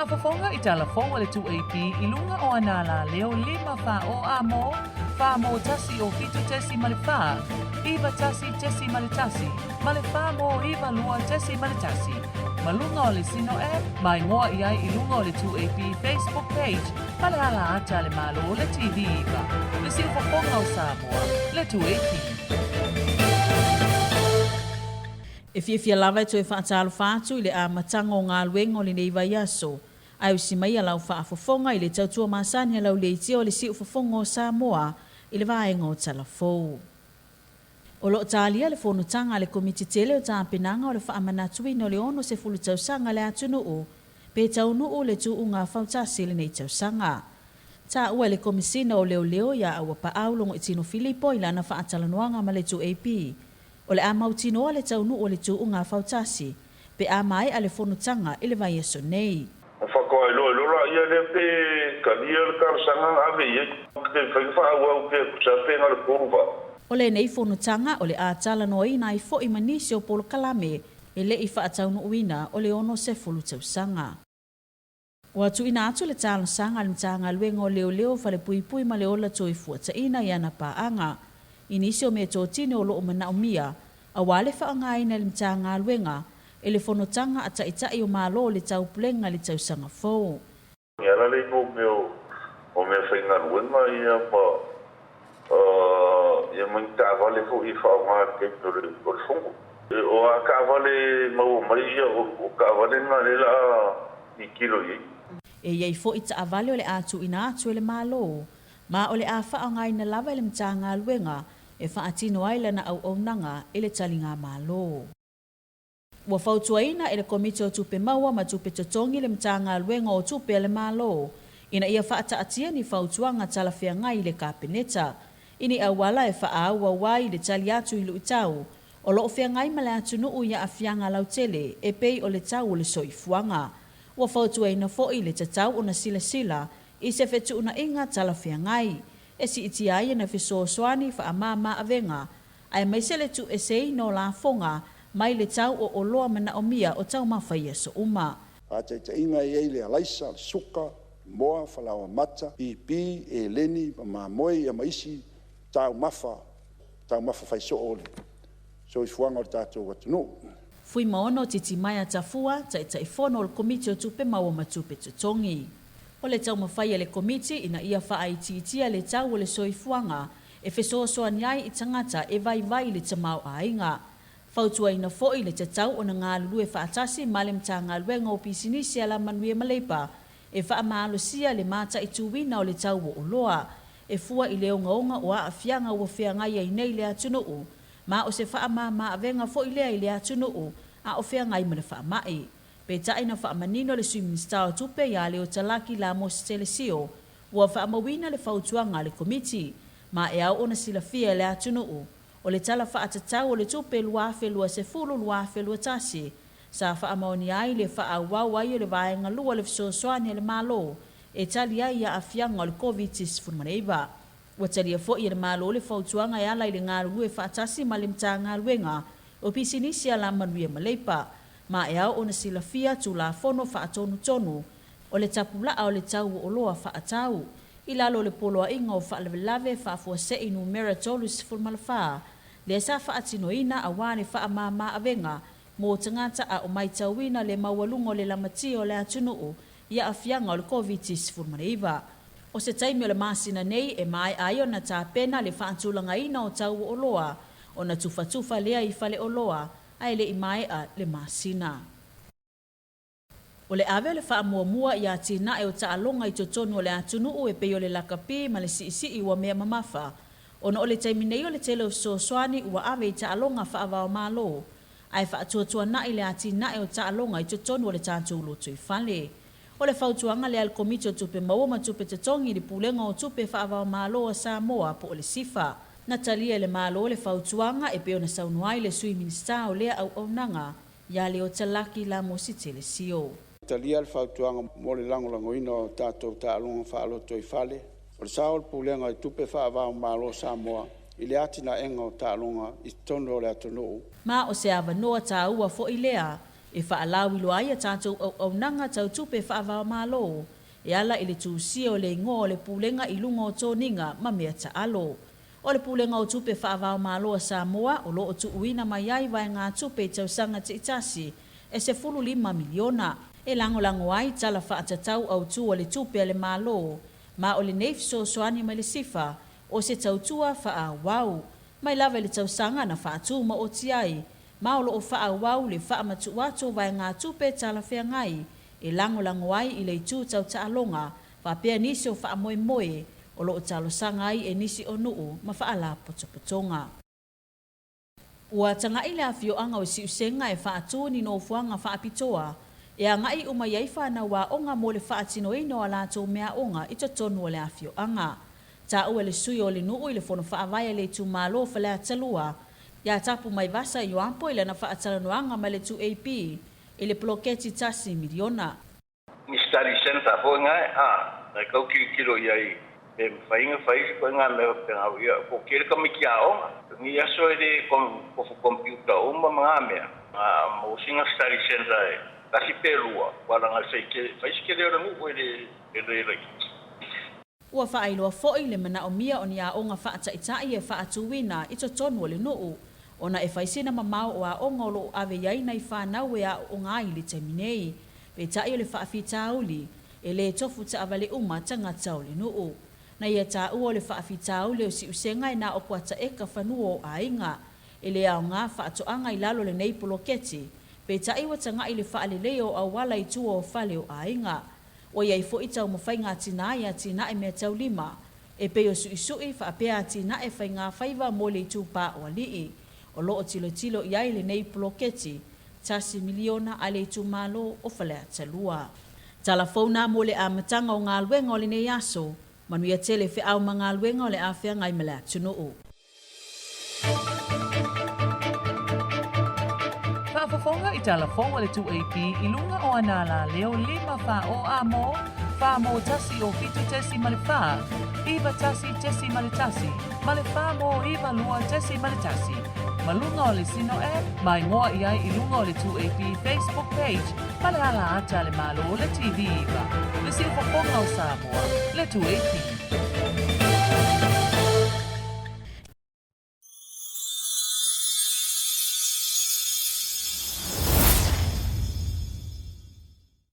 Whaafafonga I talafonga le 2AP ilunga o anala leo 5 wha o amo, wha mo tasi o fitu tesi male wha, iwa tasi tesi male tasi, male wha mo iwa lua tesi male tasi. Malunga o le sino mai ngoa iai ilunga o le 2AP Facebook page, pale ala ata le malo o le TV iwa. Le si whafonga o Samoa, le 2AP. If you love it to whaatalo whaatu I le a matanga o ngā luenga o le nei vai aso. Ai usi mai a lau whaafafonga I le tautua masani a lau leiti o le si ufafonga o Samoa I le vaenga o talafou. O lo talia le whonutanga le komiti tele o tāpenanga o le whaamanatuina o le ono se fulu tausanga le atunu o, pe taunu o le tu unga whautasi le nei tausanga. Ta ua le komisina o leo leo ya awa pa aulongo I tino Filipo I lana whaatalanuanga ma le 2AP. O le a mautinoa le taunu o le tu unga fautasi, pe a mai a le whonutanga I le vai aso nei. O whakoa ilo la ia le pe kalia le karasanga ave ia, ke whaiwha awa ke kusapenga le poruwa. O le nei whonutanga o le a tala noi na I fo I manisi o polo kalame, e le I whaataunu uina o le ono se fulu tausanga. O atu ina atu le tala sanga le mtanga luenga o leo leo whale pui pui ma le ola toi fuata ina I ana paanga. Inisio me tōtine o loo mana o mia, a wale whaangaina le mtanga luenga, e le whonotanga a taitai o malo le tau pulenga le tau sanga fōu. Ngara le ko o me whainga luenga ia pa, ia mai ka wale fo I whaonga ke tore o fungo. O a ka wale mau mai ia o ka wale nga le la I kilo I. E iei fo I ta avale o le atu ina atu e le malo, ma o le a whaangaina lava e le mtanga luenga, e whaatino aila na au aunanga e le talinga malo. Ua whautuaina e le komite o tupe maua ma tupe totongi le mtanga luenga o tupe le malo, ina ia whaata atia ni whautuanga talawhia ngai le kapeneta, ini awala e whaaua wai le tali atu I luitau, o loo whia ngai ma le atu nuu ia a whianga lautele e pei o le tau o le soifuanga. Ua whautuaina foi le tatau o na sila sila, I se whetu una inga talawhia ngai, e si iti aia na whiso soani wha amama avenga, ai mai se le tu e sei no la fonga, mai le tau o oloa mana o mia o tau mawhaia so uma. A te inga I eile a laisa, suka, moa, whalawa mata, pipi, e leni, ma moe, a maisi, tau mafa whaiso ole. So I fuanga o tātou watunu. Fui maono titi mai a tafua, tai fono o le komiti o tupe maua ma tupe tutongi. O le tau mawhaia le komiti ina ia whaaititia le tau o le soifuanga e whesoasoa niai I tangata e vai le tamau ainga. Fautua ina foi le tatau o na ngā lulue whaatasi ma le mtanga luenga o pisinisi ala manuia maleipa e whaamalosia le mata I tuwina o le tau o oloa e fua I leo ngaonga o a fianga o whiangai ai nei le atunuu ma o se whaamama avenga foi lea I le atunuu a o whiangai ma le whaamai. Pe taina whaamanino le swimming star tupe ia leo talaki la mo se telesio, ua whaamawina le whautuanga le komiti, ma e au ona sila fia le atunuu, o le tala whaatatau o le tupe luafe lua se fulu luafe lua tasi, sa whaamaoni ai le whaawau ai o le vaenga lua le fisosoani le malo, e tali ai ia afianga o le COVID-19. Ua talia fo I le malo le whautuanga e ala I le ngā lue whaatasi ma le mta ngā luenga, o pisinisi ala manuia maleipa, ma e au ona sila fia tu la fono whaatonu tonu, o le tapula o le tau o loa whaatau, I lalo le poloa inga o whaalawelave whaafua se inu meratolus fulmalawha, le sa whaatino ina a wane whaamama avenga, mo tangata a o mai tauina le mawalungo le lamati o le atunuu, ia a fianga o le COVID-19. O se taimi o le masina nei e mai aio na tā pena le whaantulanga ina o tau o loa, o na tufa lea I fale o loa, ai le imai a le masina. O le ave le whaamuamua I a tina e o taalonga I totonu o le atunuu e peo le lakapi ma le si ua mea mamafa. Ona o le taiminei o le tele o sosoani ua ave I taalonga whaavao malo. Ai whaatuatua na I le atina e o taalonga I totonu o le tātou loto I fale. O le whautuanga le al komiti o tupe maua ma tupe tatongi li pulenga o tupe whaavao malo a Samoa po o le sifa. Natalia le malo le whautuanga e peo na saunuai le swimming star o lea au aunanga, ia leo talaki la mo si telesio. Natalia le whautuanga mo le langolango ino tātou tālunga whaaloto I fale. O le sao le pulenga I tupe whaavao malo Samoa, I le atina enga o tālunga I tono o le atonuu. Ma o se ava noa tā ua fo I lea, e whaalawi loa ia tātou au nanga tau tupe whaavao malo, e ala i le tūsia o le ingoa o le pūlenga i lunga o tōninga ma mea ta alo. O le pūlenga o tupe whaavao malo a Samoa, o lo o tu uina mai ai vai ngā tupe tau sanga te itasi, e se 5 miliona, e lango ai tala whaatatau au tu o le tupe a le malo, ma o le neif so soani mai le sifa, o se tau tua whaawau, mai lava le tau sanga na whaatu ma o tiai, ma o lo o whaawau le whaamatu watu vai ngā tupe tala whea ngai, e lango ai i le tu tau taalonga, whapea nisi o whaamoe moe, o lo o talo sanga ai e nisi o nuu ma whaala potopotonga. Ua tanga i le awhio anga o si usenga e whaatu ni no fuanga whaapitoa, e a ngai uma iai whana wa onga mo le whaatino ino a lātou mea onga i to tonu o le awhio anga. Ta ua le sui o le nuu i le fono whaavaya le tu malo whale atalua, ia tapu mai vasa i oampo i le na whaatalanoanga ma le tu AP, i le ploketi tasi miliona. Ni study center fo ngai na kau kilo iai e whainga whaisi koe ngā mea pēngau ia ko kere ka miki a onga ni aso e de kofu computer uma mga mea mo singa study center e kasi pelua wala ngā whaisi kere ora ngu koe le laki. Ua whaailoa fo'i le mana o mia o ni a onga whaataitai e whaatuwina i to tonu o le nuu, ona e whaisina mamau o a onga o lo ave iai nei whanau e a o ngai li teminei, pe tai o le whaafitauli, e le tofu ta avale uma tangata o le nuu. Na ia ta ua le whaafitauli o si usenga e na o kuata eka whanua o a inga, e le au ngā whaatoanga i lalo le nei poloketi, pe tai wa tanga i le whaaleleo au wala i tua o whale o a inga. O iai fo i tau mawhai ngā tina ia tina e mea tau lima, e peo sui whaapea tina e whai ngā whaiva mo le tūpā o alii, o lo o tilo iai le nei poloketi, tasi miliona a le tūmalo o whale atalua. Tala fauna mo le amatanga o ngā luenga o le nei aso, manuia tele whi au ma ngā luenga o le awhia ngai mele atunuu. Whaafafonga i tala fonga le 2AP i lunga o anala leo 5 wha o amo, wha mo tasi o fitu tesi male wha, iwa tasi tesi male tasi, male wha mo iwa lua tesi male tasi. Malunga o le sino e, mai ngoa iai i lunga o le 2AP Facebook page, male ala ata le malo le TV iwa. Le si whafonga o Samoa, le 2AP.